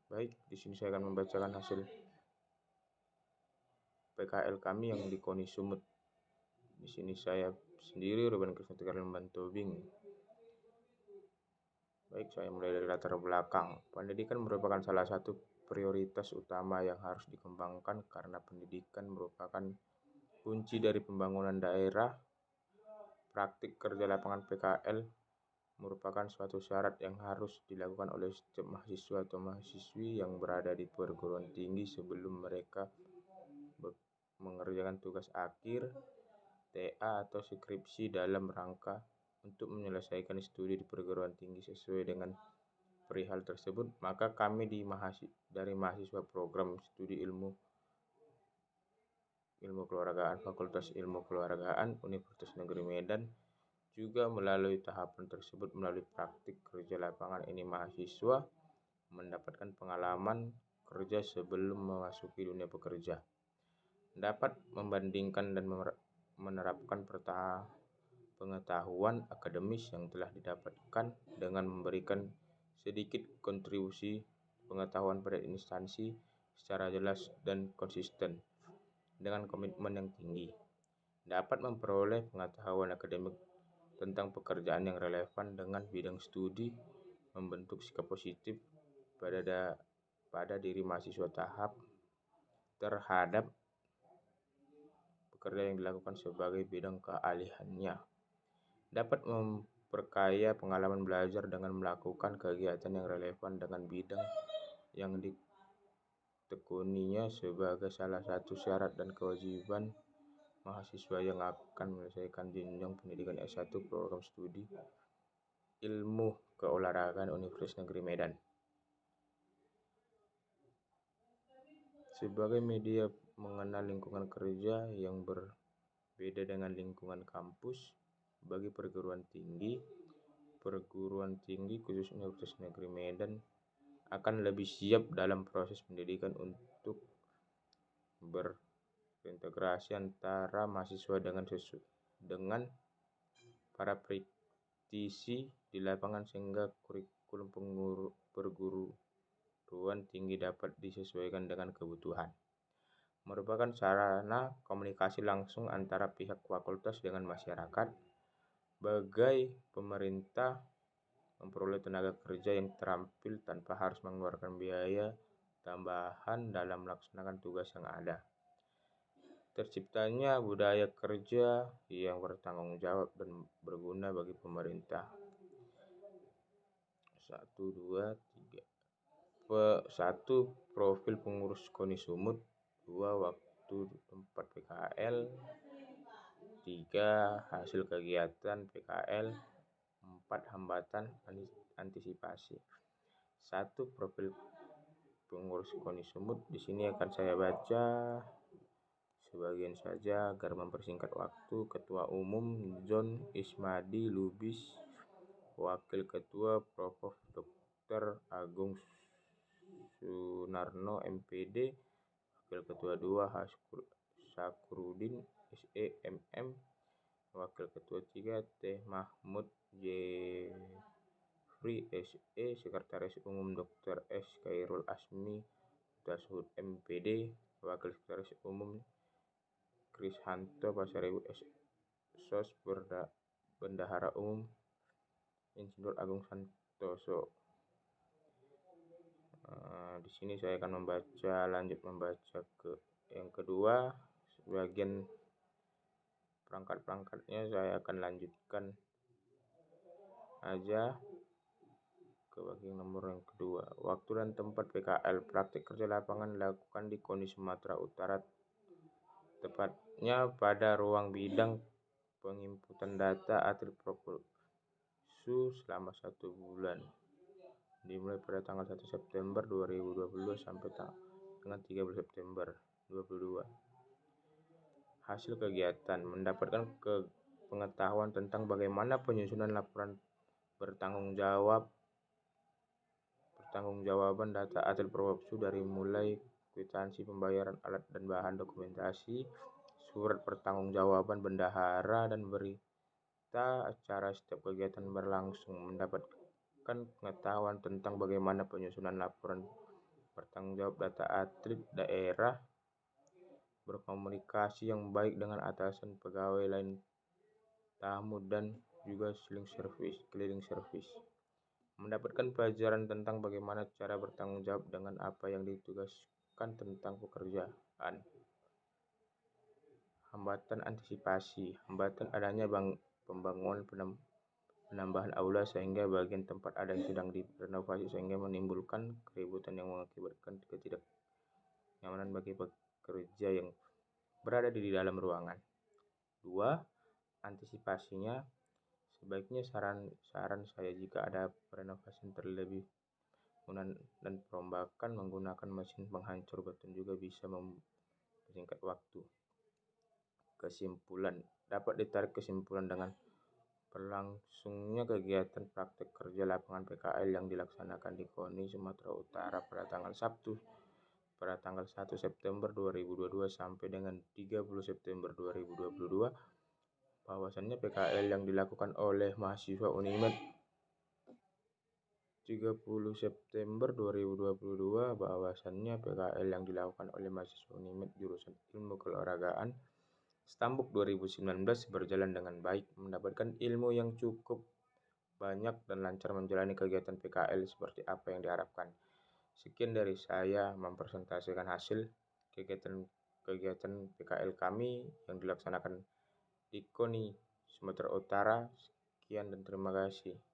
Baik, di sini saya akan membacakan hasil PKL kami yang di KONI Sumut. Di sini saya sendiri, Ruben Krisnatigar Tobing. Baik, saya mulai dari latar belakang. Pendidikan merupakan salah satu prioritas utama yang harus dikembangkan karena pendidikan merupakan kunci dari pembangunan daerah. Praktik kerja lapangan PKL merupakan suatu syarat yang harus dilakukan oleh setiap mahasiswa atau mahasiswi yang berada di perguruan tinggi sebelum mereka mengerjakan tugas akhir, TA atau skripsi dalam rangka untuk menyelesaikan studi di perguruan tinggi sesuai dengan perihal tersebut. Maka kami dari mahasiswa program studi ilmu keluargaan Fakultas Ilmu Keluargaan Universitas Negeri Medan juga melalui tahapan tersebut. Melalui praktik kerja lapangan ini mahasiswa mendapatkan pengalaman kerja sebelum memasuki dunia pekerja, dapat membandingkan dan menerapkan pengetahuan akademis yang telah didapatkan dengan memberikan sedikit kontribusi pengetahuan pada instansi secara jelas dan konsisten dengan komitmen yang tinggi, dapat memperoleh pengetahuan akademik tentang pekerjaan yang relevan dengan bidang studi, membentuk sikap positif pada diri mahasiswa tahap terhadap pekerjaan yang dilakukan sebagai bidang keahliannya, dapat memperkaya pengalaman belajar dengan melakukan kegiatan yang relevan dengan bidang yang ditekuninya sebagai salah satu syarat dan kewajiban mahasiswa yang akan menyelesaikan jenjang pendidikan S1 program studi ilmu keolahragaan Universitas Negeri Medan. Sebagai media mengenal lingkungan kerja yang berbeda dengan lingkungan kampus, bagi perguruan tinggi khusus Universitas Negeri Medan akan lebih siap dalam proses pendidikan untuk berintegrasi antara mahasiswa dengan para praktisi di lapangan sehingga kurikulum perguruan tinggi dapat disesuaikan dengan kebutuhan. Merupakan sarana komunikasi langsung antara pihak fakultas dengan masyarakat. Bagai pemerintah memperoleh tenaga kerja yang terampil tanpa harus mengeluarkan biaya tambahan dalam melaksanakan tugas yang ada. Terciptanya budaya kerja yang bertanggung jawab dan berguna bagi pemerintah. 1. Profil pengurus KONI Sumut. 2. Waktu tempat PKL. 3. Hasil kegiatan PKL. 4. Hambatan antisipasi. 1. Profil pengurus KONI Sumut. Di sini akan saya baca sebagian saja agar mempersingkat waktu. Ketua Umum John Ismadi Lubis. Wakil Ketua Prof. Dr. Agung Sunarno MPD. Wakil Ketua 2 Sakrudin SE MM. Wakil Ketua 3 Teh Mahmud Jefri SE. Sekretaris Umum Dr. S. Khairul Asmi Dashud MPD. Wakil Sekretaris Umum Krishanto Pasaribu SOS. Bendahara Umum Insinyur Agung Santoso. Di sini saya akan lanjut membaca ke yang kedua. Sebagian perangkat-perangkatnya saya akan lanjutkan aja ke bagian nomor yang kedua. Waktu dan tempat PKL. Praktik kerja lapangan dilakukan di KONI Sumatera Utara, tepatnya pada ruang bidang penginputan data atlet Propulsu selama 1 bulan, dimulai pada tanggal 1 September 2022 sampai dengan 13 September 2022. Hasil kegiatan. Mendapatkan pengetahuan tentang bagaimana penyusunan laporan pertanggungjawaban data atlet Propulsu dari mulai kwitansi pembayaran alat dan bahan dokumentasi, surat pertanggungjawaban bendahara dan berita acara setiap kegiatan berlangsung. Mendapatkan pengetahuan tentang bagaimana penyusunan laporan bertanggung jawab data atlet daerah, berkomunikasi yang baik dengan atasan, pegawai lain, tamu, dan juga cleaning service. Mendapatkan pelajaran tentang bagaimana cara bertanggung jawab dengan apa yang ditugaskan tentang pekerjaan. Hambatan antisipasi. Hambatan adanya pembangunan penambahan aula sehingga bagian tempat ada yang sedang direnovasi sehingga menimbulkan keributan yang mengakibatkan ketidaknyamanan bagi pekerja yang berada di dalam ruangan. 2. Antisipasinya, sebaiknya saran saya jika ada renovasi terlebih dan perombakan menggunakan mesin penghancur beton juga bisa mempersingkat waktu. Kesimpulan, dapat ditarik kesimpulan dengan berlangsungnya kegiatan praktek kerja lapangan PKL yang dilaksanakan di KONI Sumatera Utara pada tanggal 1 September 2022 sampai dengan 30 September 2022, bahwasannya PKL yang dilakukan oleh mahasiswa Unimed 30 September 2022 bahwasannya PKL yang dilakukan oleh mahasiswa Unimed jurusan Ilmu Keolahragaan Stambuk 2019 berjalan dengan baik, mendapatkan ilmu yang cukup banyak dan lancar menjalani kegiatan PKL seperti apa yang diharapkan. Sekian dari saya mempresentasikan hasil kegiatan PKL kami yang dilaksanakan di KONI Sumatera Utara. Sekian dan terima kasih.